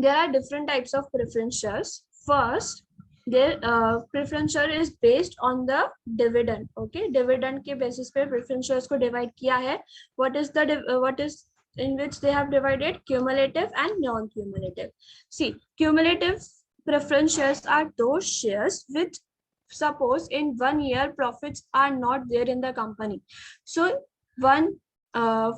there are different types of preference shares. First, their preference share is based on the dividend. Okay, dividend के basis पे preference shares को divide किया है. What is in which they have divided? Cumulative and non-cumulative. See, cumulative preference shares are those shares which, suppose in 1 year profits are not there in the company. So one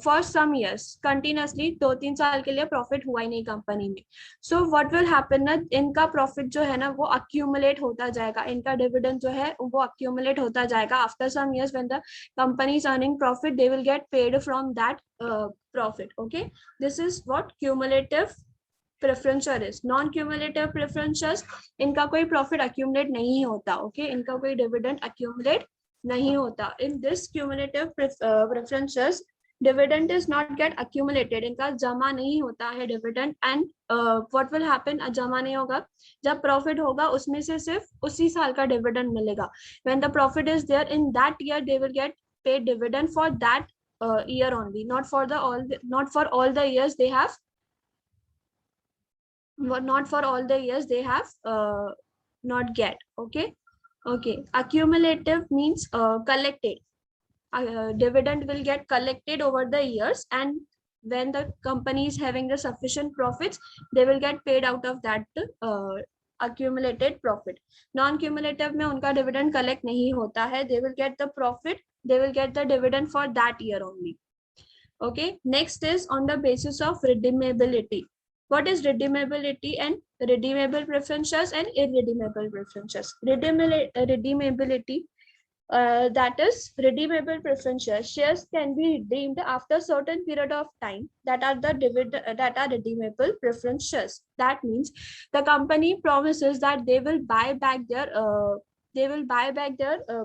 for some years continuously 2-3 साल के लिए profit हुआ ही नहीं company में. So what will happen ना, इनका profit जो है ना वो अक्यूमुलेट होता जाएगा, इनका डिविडेंड जो है वो अक्यूमुलेट होता जाएगा. After some years when the company is earning profit they will get paid from that profit. Okay, this is what cumulative preference share is. Non cumulative preference shares, इनका कोई प्रॉफिट अक्यूमुलेट नहीं होता. Okay, इनका कोई dividend accumulate नहीं होता. In this cumulative preference shares dividend is not gate accumulated, इनका जमा नहीं होता है dividend. And what will happen, जमा नहीं होगा, जब प्रॉफिट होगा उसमें से सिर्फ उसी साल का डिविडेंड मिलेगा. When the profit is there in that year they will get paid dividend for that year only, not for all the years they have, not for all the years they have not get. Okay, accumulative means collected. Dividend will get collected over the years, and when the company is having the sufficient profits they will get paid out of that accumulated profit. Non cumulative में उनका dividend collect नहीं होता है, they will get the profit, they will get the dividend for that year only. Okay, next is on the basis of redeemability. What is redeemability and redeemable preference shares and irredeemable preference shares? Redeemability, that is redeemable preference shares. Shares can be redeemed after a certain period of time that are redeemable preference shares. That means the company promises that they will buy back their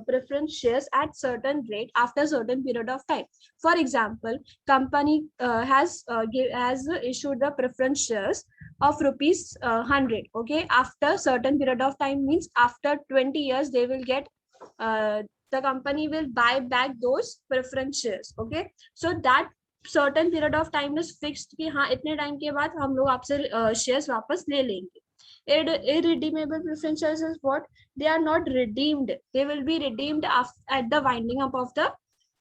preference shares at certain rate after certain period of time. For example, company has issued the preference shares of rupees 100. Okay, after certain period of time means after 20 years they will get the company will buy back those preference shares. Okay, so that certain period of time is fixed कि हाँ इतने time के बाद हम लोग आपसे shares वापस ले लेंगे. Irredeemable preference shares is what? They are not redeemed. They will be redeemed at the winding up of the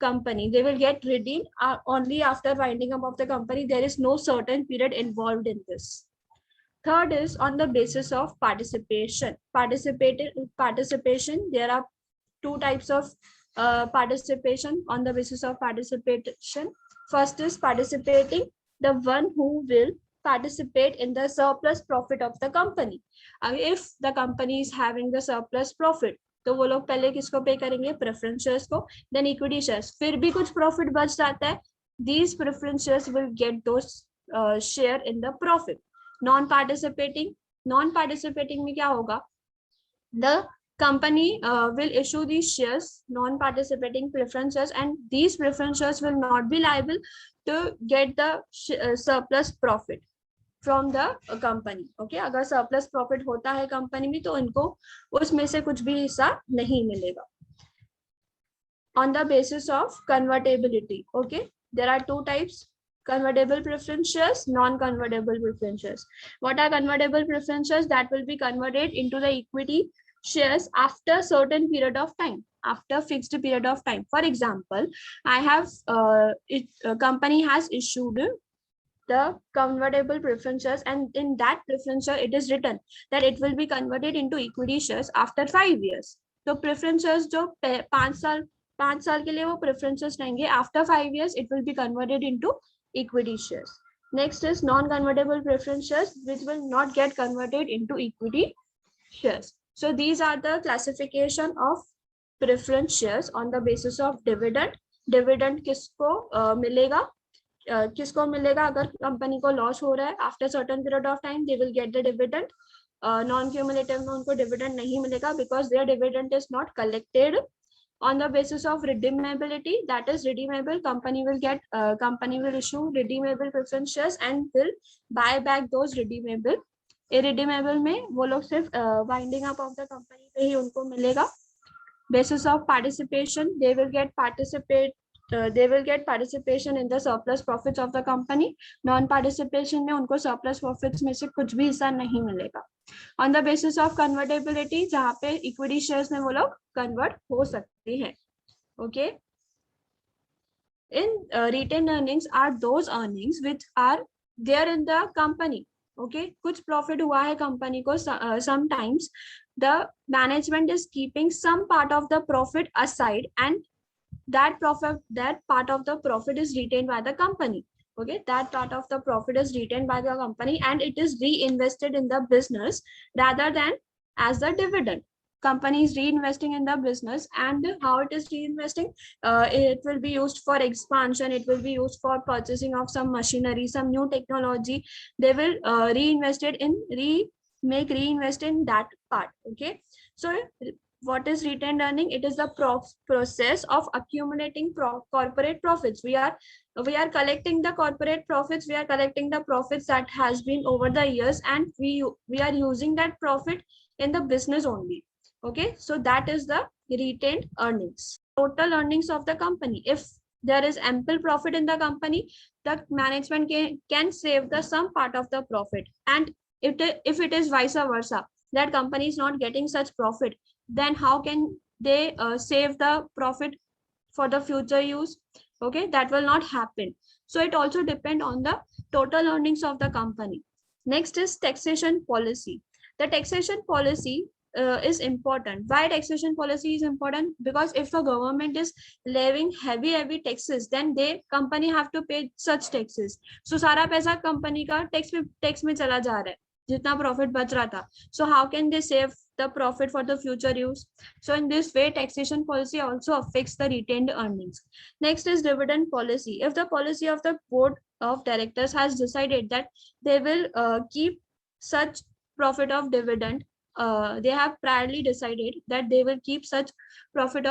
company. They will get redeemed only after winding up of the company. There is no certain period involved in this. Third is on the basis of participation. Participation, there are two types of participation on the basis of participation. First is participating, the one who will participate in the surplus profit of the company. If the company is having the surplus profit, तो वो लोग पहले किसको पे करेंगे? Preference shares को, then equity shares. फिर भी कुछ प्रॉफिट बच जाता है, these preference shares will get those share in the profit. Non participating में क्या होगा? The company will issue these shares, non-participating preference shares, and these preference shares will not be liable to get the surplus profit from the company. Okay, अगर surplus profit होता है company में तो उनको उसमें से कुछ भी हिस्सा नहीं मिलेगा. On the basis of convertibility, okay, there are two types: convertible preference shares, non-convertible preference shares. What are convertible preference shares? That will be converted into the equity shares after certain period of time, after fixed period of time. For example, I have company has issued the convertible preference shares, and in that preference share it is written that it will be converted into equity shares after 5 years. So preference shares जो 5 साल के लिए वो preferences रहेंगे, after 5 years it will be converted into equity shares. Next is non-convertible preference shares, which will not get converted into equity shares. So these are the classification of preference shares on the basis of dividend. Dividend किसको मिलेगा? किसको मिलेगा अगर company को loss हो रहा है? After certain period of time they will get the dividend. Non cumulative में उनको डिविडेंड नहीं मिलेगा because their dividend is not collected. On the basis of redeemability, that is redeemable, company will issue redeemable preference shares and will buy back those redeemable. Irredeemable में वो लोग सिर्फ winding up of the company पे ही उनको मिलेगा. Basis of participation, they will get they will get participation in the surplus profits of the company. Non participation में उनको surplus profits में से कुछ भी हिस्सा नहीं मिलेगा. On the basis of convertibility, जहाँ पे equity shares में वो लोग convert हो सकते हैं. Okay. In retained earnings are those earnings which are there in the company. Okay, कुछ profit हुआ है company को. Sometimes the management is keeping some part of the profit aside, and that part of the profit is retained by the company. Okay, that part of the profit is retained by the company and it is reinvested in the business rather than as the dividend. Company is reinvesting in the business, and how it is reinvesting, it will be used for expansion, it will be used for purchasing of some machinery, some new technology. They will reinvest in that part. Okay, so what is retained earning? It is the process of accumulating corporate profits. We are collecting the corporate profits. We are collecting the profits that has been over the years, and we are using that profit in the business only. Okay, so that is the retained earnings. Total earnings of the company. If there is ample profit in the company, the management can save the some part of the profit. And if it is vice versa, that company is not getting such profit, then how can they save the profit for the future use? Okay, that will not happen. So it also depends on the total earnings of the company. Next is taxation policy. The taxation policy is important. Why taxation policy is important? Because if the government is levying heavy taxes, then they company have to pay such taxes. So सारा पैसा company का tax में चला जा रहा है, जितना profit बच रहा था. So how can they save the profit for the future use? So in this way, taxation policy also affects the retained earnings. Next is dividend policy. If the policy of the board of directors has decided that they will keep such profit of dividend, they have priorly decided that they will keep such profit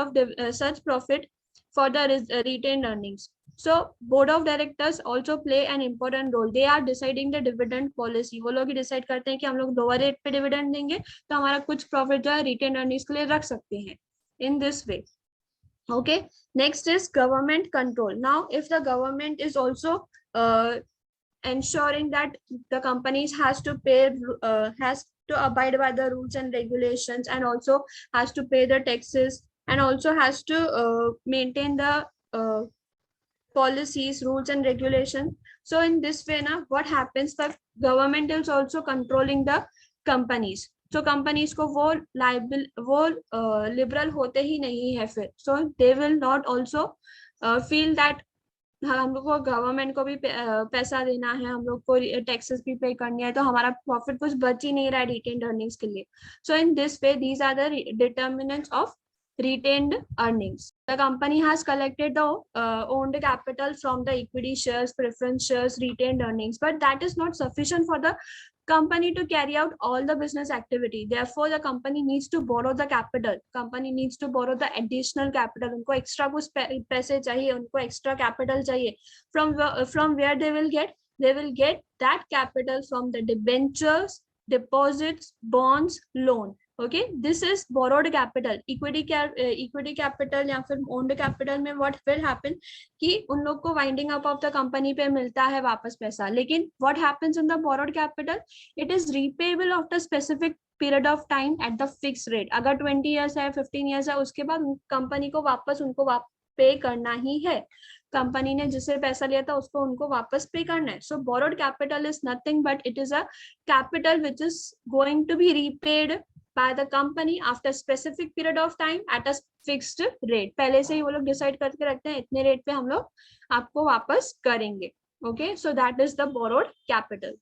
for the retained earnings. So board of directors also play an important role. They are deciding the dividend policy. वो लोग ही decide करते हैं कि हम लोग lower rate पे dividend देंगे तो हमारा कुछ profit जो है retained earnings के लिए रख सकते हैं. In this way. Okay. Next is government control. Now, if the government is also ensuring that the companies has to abide by the rules and regulations, and also has to pay the taxes, and also has to maintain the policies, rules and regulations. So in this way, now what happens, the government is also controlling the companies. So companies को वो liberal होते ही नहीं है फिर. So they will not also feel that हम लोग को government को भी पैसा देना है, हम लोग को टैक्सेस भी पे करनी है, तो हमारा प्रॉफिट कुछ बच ही नहीं रहा है रिटेन्ड अर्निंग्स के लिए. So in this way these are the determinants of retained earnings. The company has collected the owned capital from the equity shares, preference shares, retained earnings, but that is not sufficient for the company to carry out all the business activity. Therefore, the company needs to borrow the capital. Company needs to borrow the additional capital. उनको extra कुछ पैसे चाहिए, उनको extra capital चाहिए. From where they will get? They will get that capital from the debentures, deposits, bonds, loan. Okay, this is borrowed capital. equity capital या फिर owned capital में what will happen कि उन लोग को winding up of the company पे मिलता है वापस पैसा. लेकिन what happens in the borrowed capital? It is repayable after specific period of time at the fixed rate. अगर 20 years है, 15 years है, उसके बाद कंपनी को वापस उनको पे करना ही है. कंपनी ने जिससे पैसा लिया था उसको उनको वापस पे करना है. So borrowed capital is nothing but it is a capital which is going to be repaid by the company after specific period of time at a fixed rate. पहले से ही वो लोग डिसाइड करके रखते हैं इतने रेट पे हम लोग आपको वापस करेंगे. Okay, so that is the borrowed capital.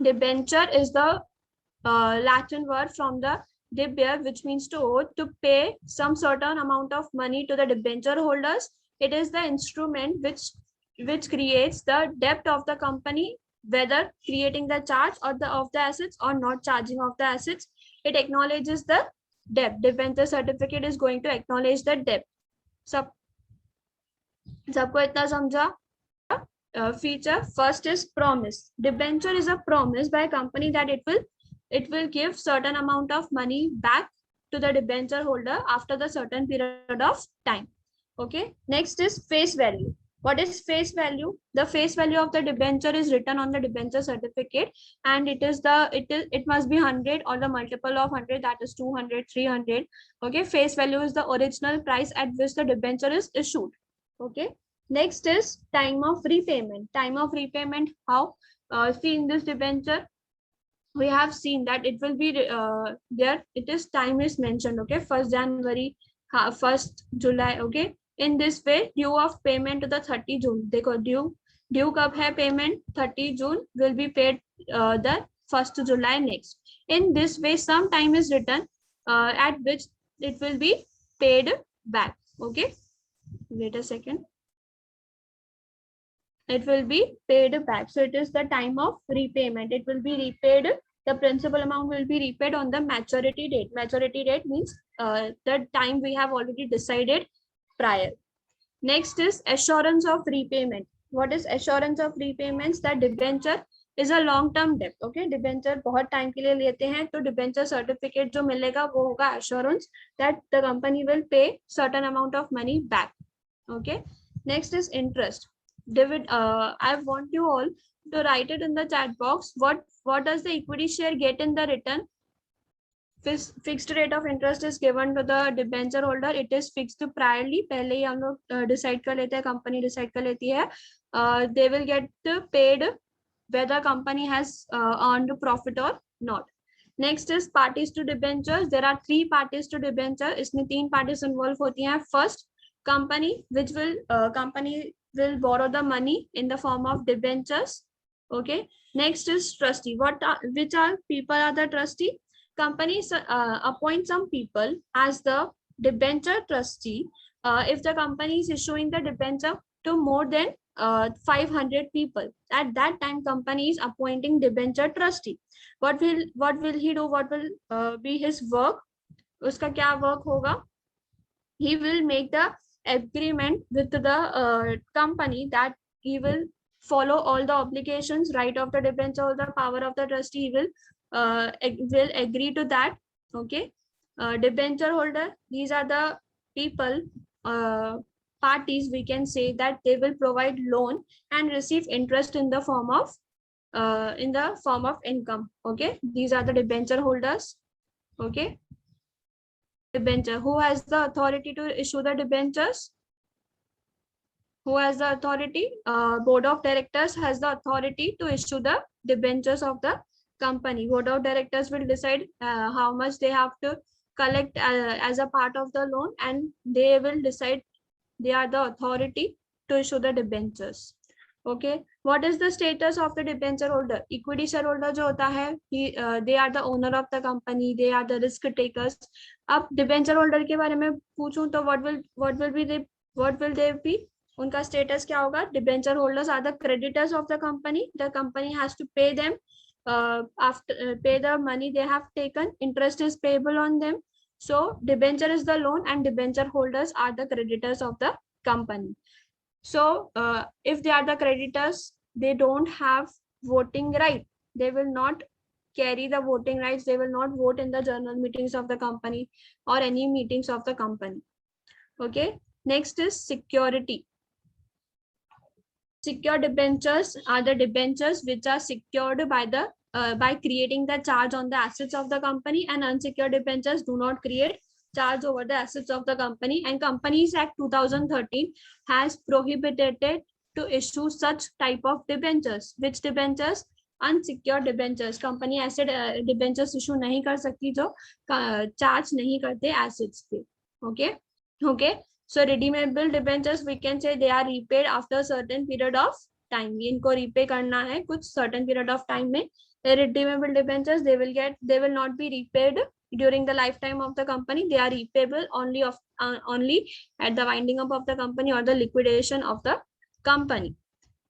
Debenture is the Latin word from the debere, which means to owe, to pay some certain amount of money to the debenture holders. It is the instrument which creates the debt of the company, whether creating the charge or of the assets or not charging of the assets. It acknowledges the debt. Debenture certificate is going to acknowledge the debt. सबको इतना समझा? Feature first is promise. Debenture is a promise by a company that it will give certain amount of money back to the debenture holder after the certain period of time. Okay, next is face value. What is face value? The face value of the debenture is written on the debenture certificate, and it must be 100 or the multiple of 100, that is 200, 300. Okay, face value is the original price at which the debenture is issued. Okay, next is time of repayment. Time of repayment, how? See, in this debenture we have seen that it will be there, it is time is mentioned. Okay, 1st January, 1st July. Okay, in this way due of payment to the 30 June. देखो due कब है payment? 30 June will be paid the 1st July next. In this way some time is written at which it will be paid back. Okay, wait a second. It will be paid back. So it is the time of repayment. It will be repaid. The principal amount will be repaid on the maturity date. Maturity date means the time we have already decided prior. Next is assurance of repayment. What is assurance of repayments? That debenture is a long term debt. Okay, debenture बहुत time के लिए लेते हैं, तो debenture certificate जो मिलेगा वो होगा assurance that the company will pay certain amount of money back. Okay, next is interest. David, I want you all to write it in the chat box. What does the equity share get in the return? Fixed rate of interest is given to the debenture holder. It is fixed priorly. पहले ही हम लोग decide कर लेते हैं, company decide कर लेती है. They will get paid whether company has earned profit or not. Next is parties to debentures. There are 3 parties to debenture. इसमें 3 parties involved होती हैं. First, company will borrow the money in the form of debentures. Okay, next is trustee. Which are people are the trustee? Companies appoint some people as the debenture trustee if the company is issuing the debenture to more than 500 people. At that time company is appointing debenture trustee. What will he do? What will be his work? Uska kya work hoga? He will make the agreement with the company that he will follow all the obligations, right of the debenture or the power of the trustee. He will agree to that. Okay, debenture holder, these are the people, parties, we can say, that they will provide loan and receive interest in the form of income. Okay, these are the debenture holders. Okay, debenture, who has the authority to issue the debentures? Who has the authority? Board of directors has the authority to issue the debentures of the company. Board of directors will decide how much they have to collect as a part of the loan, and they will decide, they are the authority to issue the debentures. Okay, what is the status of the debenture holder? Equity shareholder जो होता है, they are the owner of the company, they are the risk takers. अब debenture holder के बारे में पूछूं तो what will they be? उनका status क्या होगा? Debenture holders are the creditors of the company. The company has to pay them pay the money they have taken. Interest is payable on them. So debenture is the loan and debenture holders are the creditors of the company. So if they are the creditors, they don't have voting right. They will not carry the voting rights. They will not vote in the general meetings of the company or any meetings of the company. Okay, next is security. Secure debentures are the debentures which are secured by the by creating the charge on the assets of the company, and unsecured debentures do not create charge over the assets of the company. And Companies Act 2013 has prohibited to issue such type of debentures. Which debentures? Unsecured debentures. Company ऐसे debentures issue नहीं कर सकती जो charge नहीं करते assets पे. Okay, okay. So redeemable debentures, we can say they are repaid after a certain period of time. इनको repay करना है कुछ certain period of time में. The redeemable debentures, they will not be repaid during the lifetime of the company. They are repayable only at the winding up of the company or the liquidation of the company.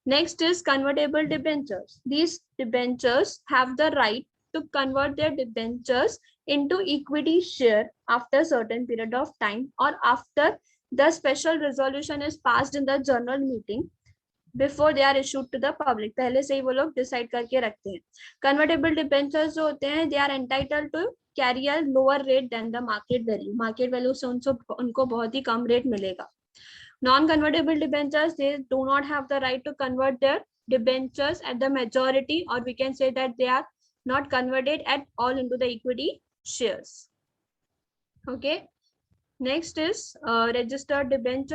Next is convertible debentures. These debentures have the right to convert their debentures into equity share after a certain period of time, or after the special resolution is passed in the general meeting before they are issued to the public. पहले से ही वो लोग decide करके रखते हैं. Convertible debentures जो होते हैं, they are entitled to carry a lower rate than the market value. Market value से उनको बहुत ही कम rate मिलेगा. Non-convertible debentures, they do not have the right to convert their debentures at the majority, or we can say that they are not converted at all into the equity shares. Okay. Next is registered debenture.